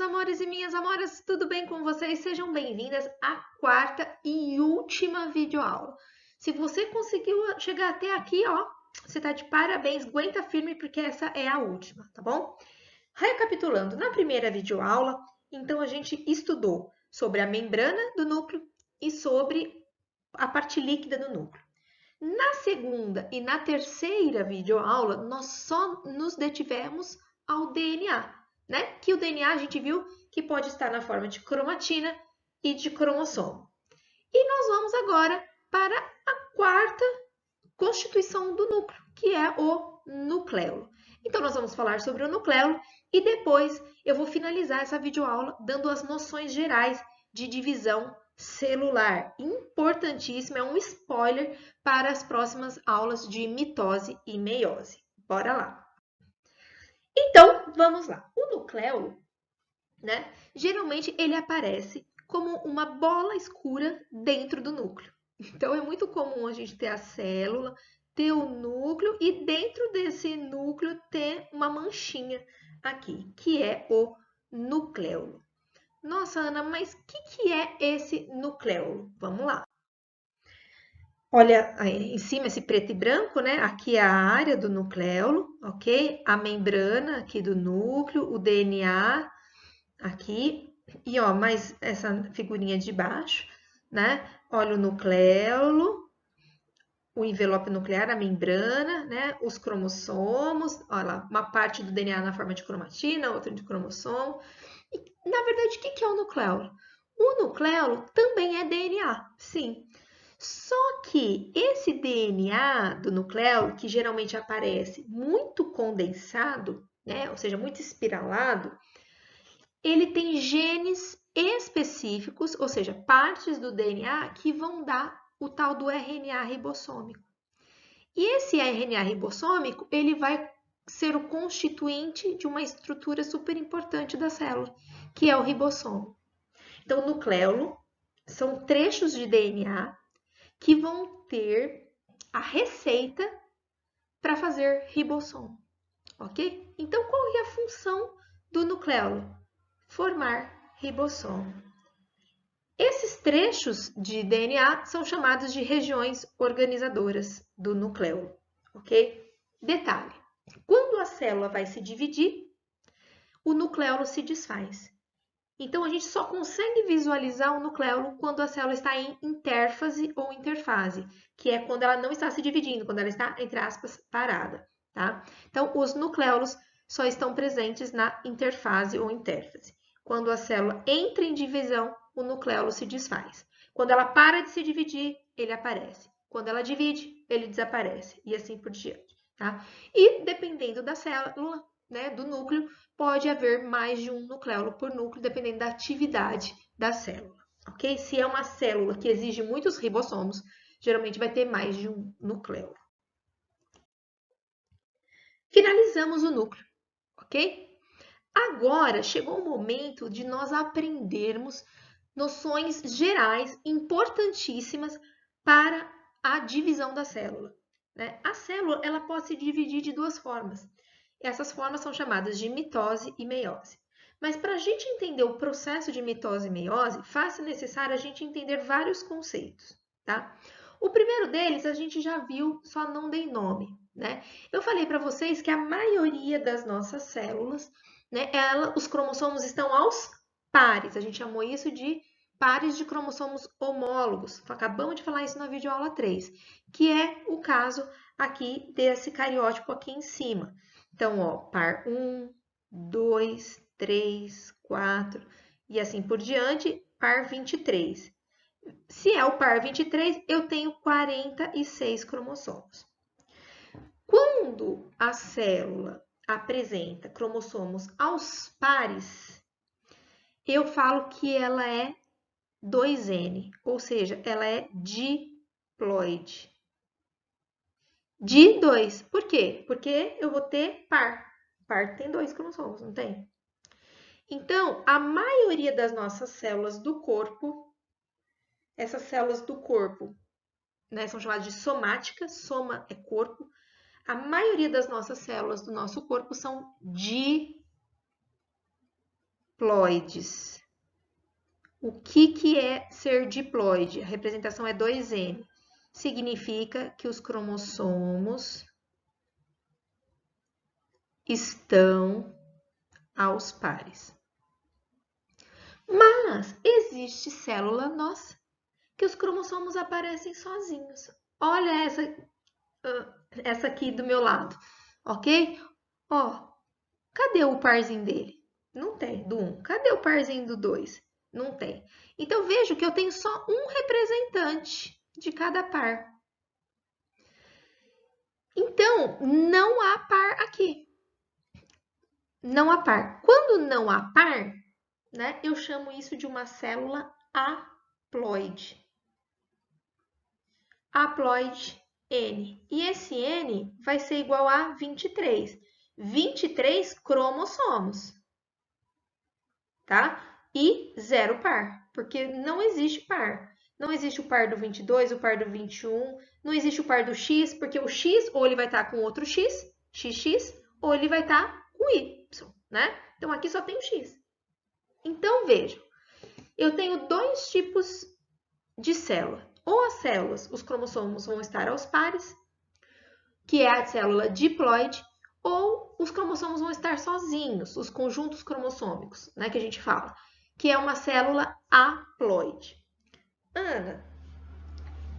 amores e minhas amoras, tudo bem com vocês? Sejam bem-vindas à quarta e última videoaula. Se você conseguiu chegar até aqui, ó, você tá de parabéns, aguenta firme porque essa é a última, tá bom? Recapitulando, na primeira videoaula, então a gente estudou sobre a membrana do núcleo e sobre a parte líquida do núcleo. Na segunda e na terceira videoaula, nós só nos detivemos ao DNA, né? Que o DNA a gente viu que pode estar na forma de cromatina e de cromossomo. E nós vamos agora para a quarta constituição do núcleo, que é o nucleolo. Então, nós vamos falar sobre o nucleolo e depois eu vou finalizar essa videoaula dando as noções gerais de divisão celular. Importantíssimo, é um spoiler para as próximas aulas de mitose e meiose. Bora lá! Então, vamos lá. O nucleolo, né? Geralmente ele aparece como uma bola escura dentro do núcleo. Então, é muito comum a gente ter a célula, ter o núcleo e dentro desse núcleo ter uma manchinha aqui, que é o nucleolo. Nossa, Ana, mas o que é esse nucleolo? Vamos lá. Olha aí em cima esse preto e branco, né? Aqui é a área do nucleolo, ok? A membrana aqui do núcleo, o DNA aqui. E ó, mais essa figurinha de baixo, né? Olha o nucleolo, o envelope nuclear, a membrana, né? Os cromossomos, olha lá, uma parte do DNA na forma de cromatina, outra de cromossomo. E, na verdade, o que é o nucleolo? O nucleolo também é DNA, sim. Só que esse DNA do nucleolo, que geralmente aparece muito condensado, né? Ou seja, muito espiralado, ele tem genes específicos, ou seja, partes do DNA que vão dar o tal do RNA ribossômico. E esse RNA ribossômico, ele vai ser o constituinte de uma estrutura super importante da célula, que é o ribossomo. Então, o nucleolo são trechos de DNA que vão ter a receita para fazer ribossomo, ok? Então, qual é a função do nucleolo? Formar ribossomo. Esses trechos de DNA são chamados de regiões organizadoras do nucleolo, ok? Detalhe, quando a célula vai se dividir, o nucleolo se desfaz. Então, a gente só consegue visualizar o nucleolo quando a célula está em intérfase ou interfase, que é quando ela não está se dividindo, quando ela está, entre aspas, parada, tá? Então, os nucleolos só estão presentes na interfase ou intérfase. Quando a célula entra em divisão, o nucleolo se desfaz. Quando ela para de se dividir, ele aparece. Quando ela divide, ele desaparece, e assim por diante, tá? E dependendo da célula, né, do núcleo, pode haver mais de um nucleolo por núcleo, dependendo da atividade da célula, ok? Se é uma célula que exige muitos ribossomos, geralmente vai ter mais de um nucleolo. Finalizamos o núcleo, ok? Agora chegou o momento de nós aprendermos noções gerais importantíssimas para a divisão da célula, né? A célula ela pode se dividir de duas formas. Essas formas são chamadas de mitose e meiose. Mas para a gente entender o processo de mitose e meiose, faz-se necessário a gente entender vários conceitos, tá? O primeiro deles a gente já viu, só não dei nome, né? Eu falei para vocês que a maioria das nossas células, né, os cromossomos estão aos pares. A gente chamou isso de pares de cromossomos homólogos. Acabamos de falar isso na videoaula 3, que é o caso aqui desse cariótipo aqui em cima. Então, ó, par 1, 2, 3, 4 e assim por diante, par 23. Se é o par 23, eu tenho 46 cromossomos. Quando a célula apresenta cromossomos aos pares, eu falo que ela é 2N, ou seja, ela é diploide. De 2. Por quê? Porque eu vou ter par. Par tem 2 cromossomos, não tem? Então, a maioria das nossas células do corpo, essas células do corpo, né, são chamadas de somáticas, soma é corpo. A maioria das nossas células do nosso corpo são diploides. diploides. O que é ser diploide? A representação é 2N. Significa que os cromossomos estão aos pares. Mas existe célula nossa que os cromossomos aparecem sozinhos. Olha essa aqui do meu lado, ok? Ó, cadê o parzinho dele? Não tem, do 1. Cadê o parzinho do 2? Não tem. Então, vejo que eu tenho só um representante de cada par. Então, não há par aqui. Não há par. Quando não há par, né, eu chamo isso de uma célula haploide. Haploide N. E esse N vai ser igual a 23. 23 cromossomos, tá? E 0 par, porque não existe par. Não existe o par do 22, o par do 21, não existe o par do X, porque o X ou ele vai estar com outro X, XX, ou ele vai estar com Y, né? Então, aqui só tem o X. Então, vejam, eu tenho dois tipos de célula. Ou as células, os cromossomos vão estar aos pares, que é a célula diploide, ou os cromossomos vão estar sozinhos, os conjuntos cromossômicos, né, que a gente fala, que é uma célula haploide. Ana,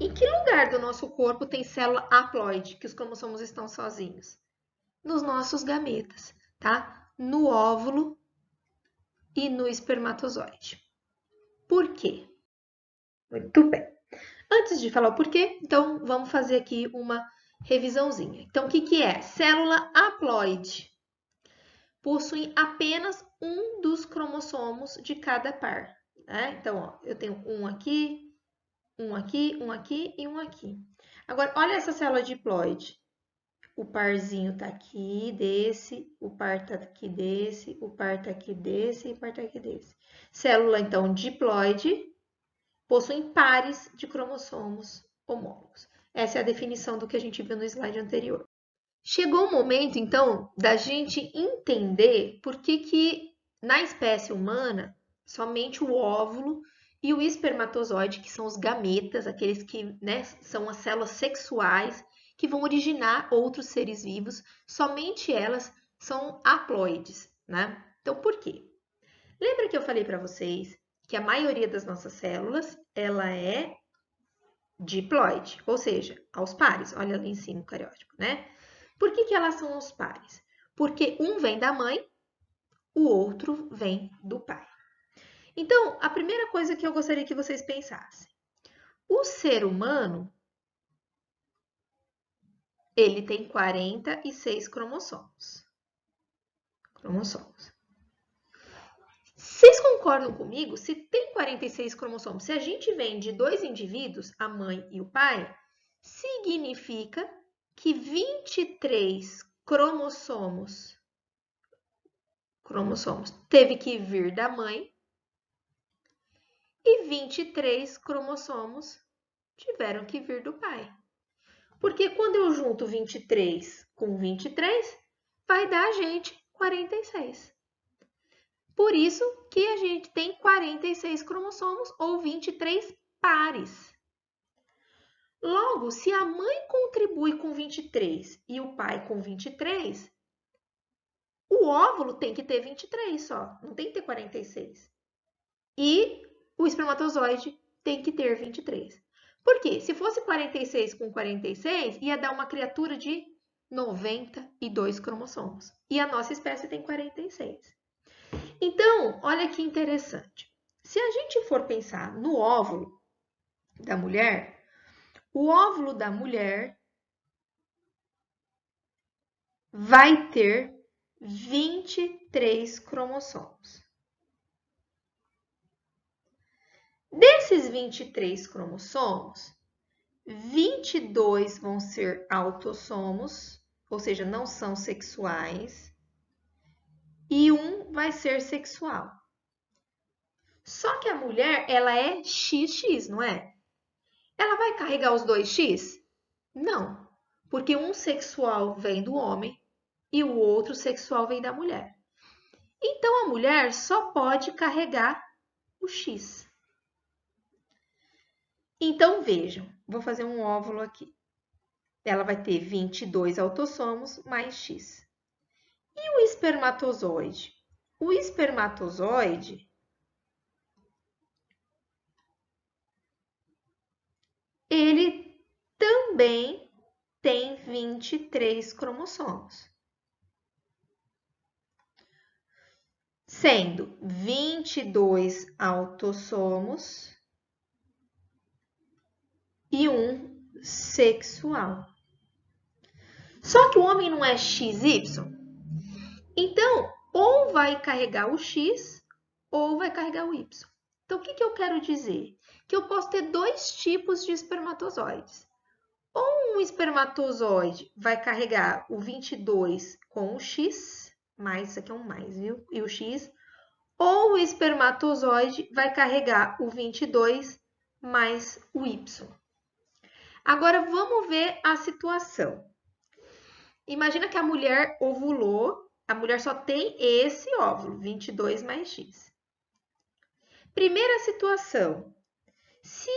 em que lugar do nosso corpo tem célula haploide, que os cromossomos estão sozinhos? Nos nossos gametas, tá? No óvulo e no espermatozoide. Por quê? Muito bem. Antes de falar o porquê, então vamos fazer aqui uma revisãozinha. Então, o que é? Célula haploide. Possuem apenas um dos cromossomos de cada par. Né? Então, ó, eu tenho um aqui, um aqui, um aqui e um aqui. Agora, olha essa célula diploide. O parzinho tá aqui desse, o par tá aqui desse, o par tá aqui desse e o par tá aqui desse. Célula, então, diploide, possuem pares de cromossomos homólogos. Essa é a definição do que a gente viu no slide anterior. Chegou o momento, então, da gente entender por que na espécie humana, somente o óvulo e o espermatozoide, que são os gametas, aqueles que, né, são as células sexuais que vão originar outros seres vivos, somente elas são haploides, né? Então, por quê? Lembra que eu falei para vocês que a maioria das nossas células, ela é diploide, ou seja, aos pares. Olha ali em cima o cariótipo, né? Por que elas são aos pares? Porque um vem da mãe, o outro vem do pai. Então, a primeira coisa que eu gostaria que vocês pensassem. O ser humano, ele tem 46 cromossomos. Vocês concordam comigo? Se tem 46 cromossomos, se a gente vem de dois indivíduos, a mãe e o pai, significa que 23 cromossomos teve que vir da mãe e 23 cromossomos tiveram que vir do pai. Porque quando eu junto 23 com 23, vai dar a gente 46. Por isso que a gente tem 46 cromossomos ou 23 pares. Logo, se a mãe contribui com 23 e o pai com 23, o óvulo tem que ter 23 só, não tem que ter 46. E o espermatozoide tem que ter 23. Por quê? Se fosse 46 com 46, ia dar uma criatura de 92 cromossomos. E a nossa espécie tem 46. Então, olha que interessante. Se a gente for pensar no óvulo da mulher, o óvulo da mulher vai ter 23 cromossomos. Desses 23 cromossomos, 22 vão ser autossomos, ou seja, não são sexuais, e um vai ser sexual. Só que a mulher, ela é XX, não é? Ela vai carregar os dois X? Não, porque um sexual vem do homem e o outro sexual vem da mulher. Então, a mulher só pode carregar o X. Então, vejam, vou fazer um óvulo aqui. Ela vai ter 22 autossomos mais X. E o espermatozoide? O espermatozoide, ele também tem 23 cromossomos. Sendo 22 autossomos e um sexual. Só que o homem não é XY. Então, ou vai carregar o X ou vai carregar o Y. Então, o que eu quero dizer? Que eu posso ter dois tipos de espermatozoides. Ou um espermatozoide vai carregar o 22 com o X, mais, isso aqui é um mais, viu? E o X. Ou o espermatozoide vai carregar o 22 mais o Y. Agora, vamos ver a situação. Imagina que a mulher ovulou, a mulher só tem esse óvulo, 22 mais X. Primeira situação, se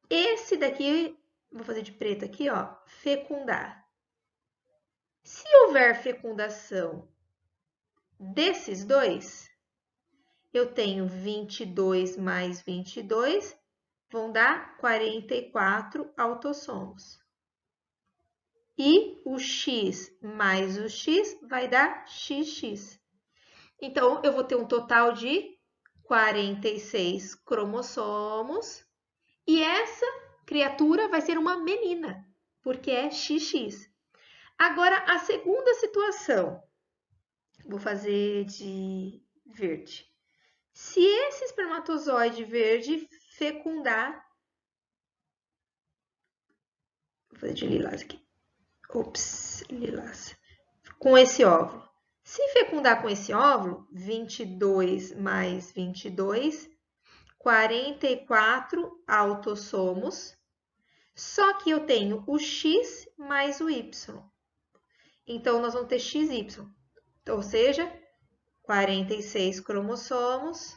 esse daqui, vou fazer de preto aqui, ó, fecundar. Se houver fecundação desses dois, eu tenho 22 mais 22, vão dar 44 autossomos. E o X mais o X vai dar XX. Então, eu vou ter um total de 46 cromossomos. E essa criatura vai ser uma menina, porque é XX. Agora, a segunda situação. Vou fazer de verde. Se esse espermatozoide verde fecundar... Vou fazer de lilás aqui. Ops, lilás. Com esse óvulo. Se fecundar com esse óvulo, 22 mais 22, 44 autossomos. Só que eu tenho o X mais o Y. Então, nós vamos ter XY. Ou seja, 46 cromossomos.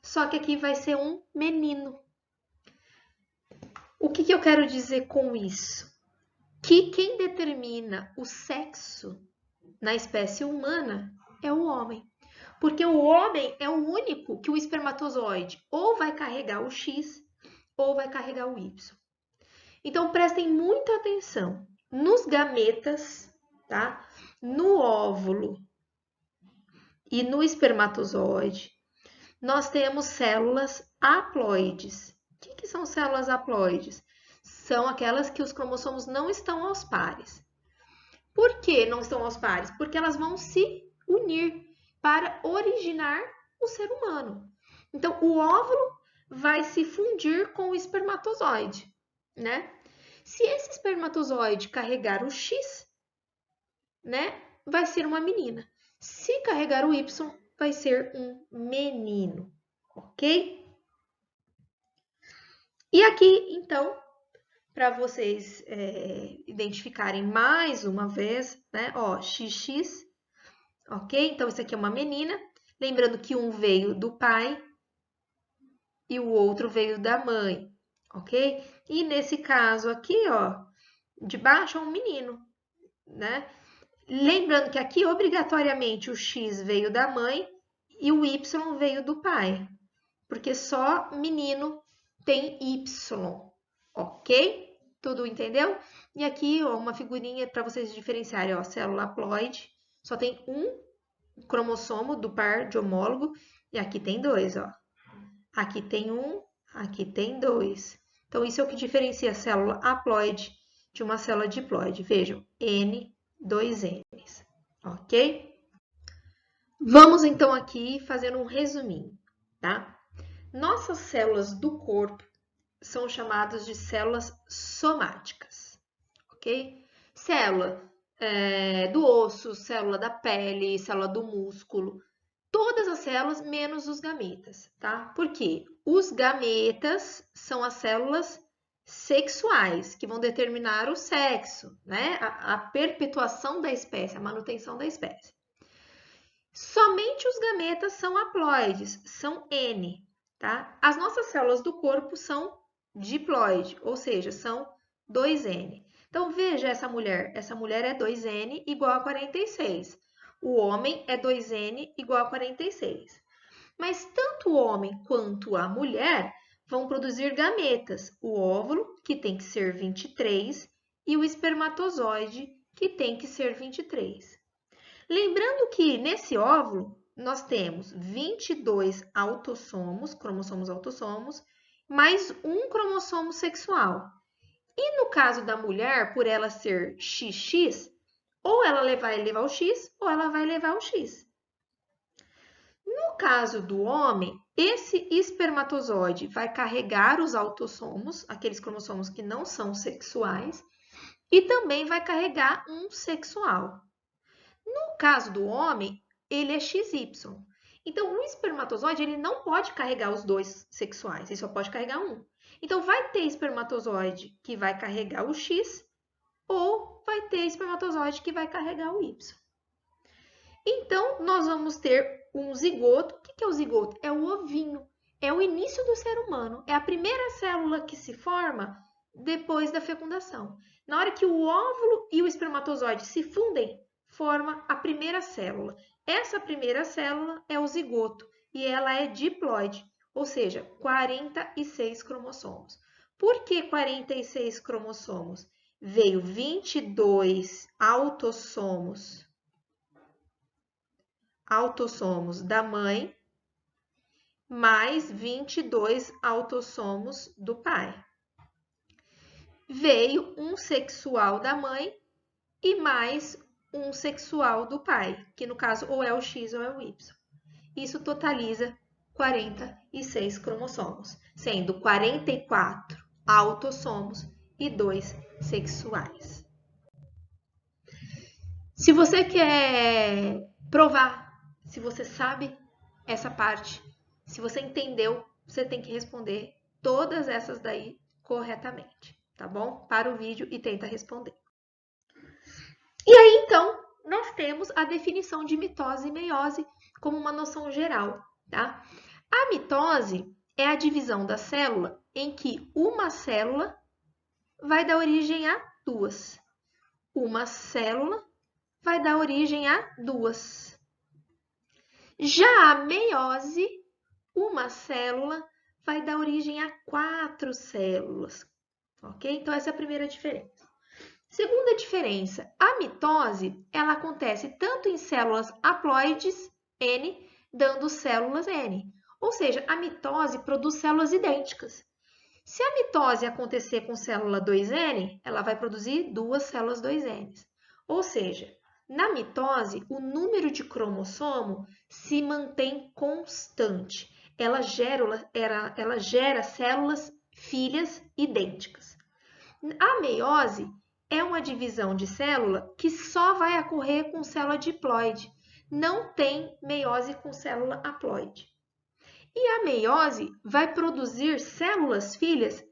Só que aqui vai ser um menino. O que eu quero dizer com isso? Que quem determina o sexo na espécie humana é o homem. Porque o homem é o único que o espermatozoide ou vai carregar o X ou vai carregar o Y. Então, prestem muita atenção. Nos gametas, tá? No óvulo e no espermatozoide, nós temos células haploides. O que são células haploides? São aquelas que os cromossomos não estão aos pares. Por que não estão aos pares? Porque elas vão se unir para originar o ser humano. Então, o óvulo vai se fundir com o espermatozoide, né? Se esse espermatozoide carregar o X, né, vai ser uma menina. Se carregar o Y, vai ser um menino, ok? E aqui, então, para vocês identificarem mais uma vez, né, ó, XX, ok? Então, isso aqui é uma menina. Lembrando que um veio do pai e o outro veio da mãe, ok? E nesse caso aqui, ó, de baixo é um menino, né? Lembrando que aqui, obrigatoriamente, o X veio da mãe e o Y veio do pai, porque só menino tem Y, ok? Tudo entendeu? E aqui, ó, uma figurinha para vocês diferenciarem, ó, célula haploide, só tem um cromossomo do par de homólogo, e aqui tem dois, ó. Aqui tem um, aqui tem dois. Então, isso é o que diferencia a célula haploide de uma célula diploide. Vejam, N, 2 N's, ok? Vamos, então, aqui fazendo um resuminho, tá? Nossas células do corpo são chamadas de células somáticas, ok? Célula do osso, célula da pele, célula do músculo, todas as células menos os gametas, tá? Por quê? Os gametas são as células sexuais, que vão determinar o sexo, né? A perpetuação da espécie, a manutenção da espécie. Somente os gametas são haploides, são N, tá? As nossas células do corpo são diploide, ou seja, são 2N. Então, veja essa mulher é 2N igual a 46. O homem é 2N igual a 46. Mas tanto o homem quanto a mulher vão produzir gametas, o óvulo, que tem que ser 23, e o espermatozoide, que tem que ser 23. Lembrando que nesse óvulo nós temos 22 autossomos, cromossomos autossomos, mais um cromossomo sexual. E no caso da mulher, por ela ser XX, ou ela vai levar o X ou ela vai levar o X. No caso do homem, esse espermatozoide vai carregar os autossomos, aqueles cromossomos que não são sexuais, e também vai carregar um sexual. No caso do homem, ele é XY. Então, o espermatozoide ele não pode carregar os dois sexuais, ele só pode carregar um. Então, vai ter espermatozoide que vai carregar o X ou vai ter espermatozoide que vai carregar o Y. Então, nós vamos ter um zigoto. O que é o zigoto? É o ovinho. É o início do ser humano. É a primeira célula que se forma depois da fecundação. Na hora que o óvulo e o espermatozoide se fundem, forma a primeira célula. Essa primeira célula é o zigoto e ela é diploide, ou seja, 46 cromossomos. Por que 46 cromossomos? Veio 22 autossomos da mãe, mais 22 autossomos do pai. Veio um sexual da mãe e mais um sexual do pai, que no caso ou é o X ou é o Y. Isso totaliza 46 cromossomos, sendo 44 autossomos e 2 sexuais. Se você quer provar se você sabe essa parte, se você entendeu, você tem que responder todas essas daí corretamente, tá bom? Para o vídeo e tenta responder. E aí, então, nós temos a definição de mitose e meiose como uma noção geral, tá? A mitose é a divisão da célula em que uma célula vai dar origem a duas. Uma célula vai dar origem a duas. Já a meiose, uma célula vai dar origem a 4 células, ok? Então, essa é a primeira diferença. Segunda diferença, a mitose, ela acontece tanto em células haploides, N, dando células N. Ou seja, a mitose produz células idênticas. Se a mitose acontecer com célula 2N, ela vai produzir duas células 2N. Ou seja, na mitose, o número de cromossomo se mantém constante. Ela gera células filhas idênticas. A meiose é uma divisão de célula que só vai ocorrer com célula diploide. Não tem meiose com célula haploide. E a meiose vai produzir células filhas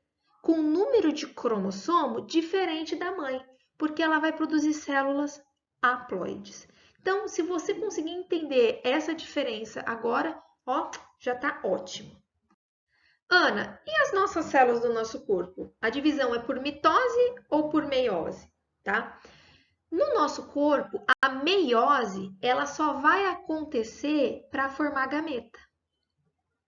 com um número de cromossomo diferente da mãe, porque ela vai produzir células haploides. Então, se você conseguir entender essa diferença agora, ó, já está ótimo. Ana, e as nossas células do nosso corpo? A divisão é por mitose ou por meiose, tá? No nosso corpo, a meiose, ela só vai acontecer para formar gameta.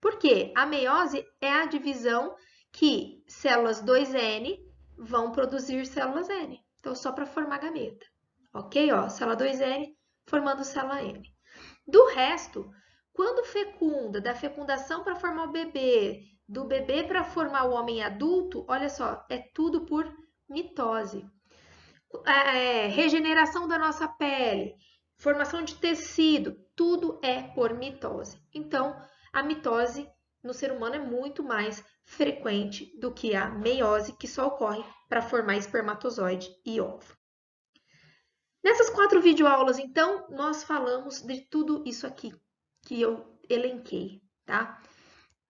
Por quê? A meiose é a divisão que células 2N vão produzir células N. Então, só para formar gameta. Ok? Ó, célula 2N formando célula N. Do resto, quando fecunda, da fecundação para formar o bebê, do bebê para formar o homem adulto, olha só, é tudo por mitose. Regeneração da nossa pele, formação de tecido, tudo é por mitose. Então, a mitose no ser humano é muito mais frequente do que a meiose, que só ocorre para formar espermatozoide e óvulo. Nessas 4 videoaulas, então, nós falamos de tudo isso aqui que eu elenquei, tá?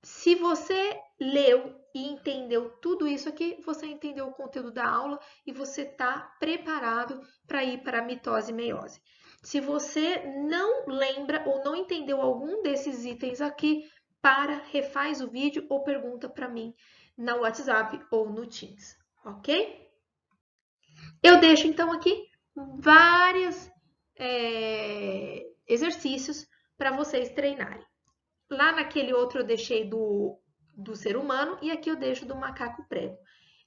Se você leu e entendeu tudo isso aqui, você entendeu o conteúdo da aula e você está preparado para ir para a mitose e meiose. Se você não lembra ou não entendeu algum desses itens aqui, refaz o vídeo ou pergunta para mim no WhatsApp ou no Teams, ok? Eu deixo então aqui vários exercícios para vocês treinarem. Lá naquele outro eu deixei do ser humano e aqui eu deixo do macaco prego.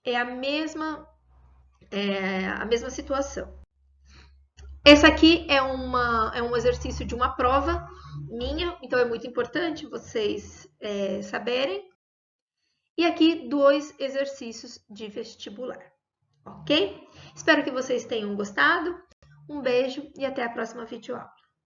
É a mesma situação. Esse aqui é um exercício de uma prova minha, então é muito importante vocês saberem. E aqui 2 exercícios de vestibular, ok? Espero que vocês tenham gostado. Um beijo e até a próxima videoaula.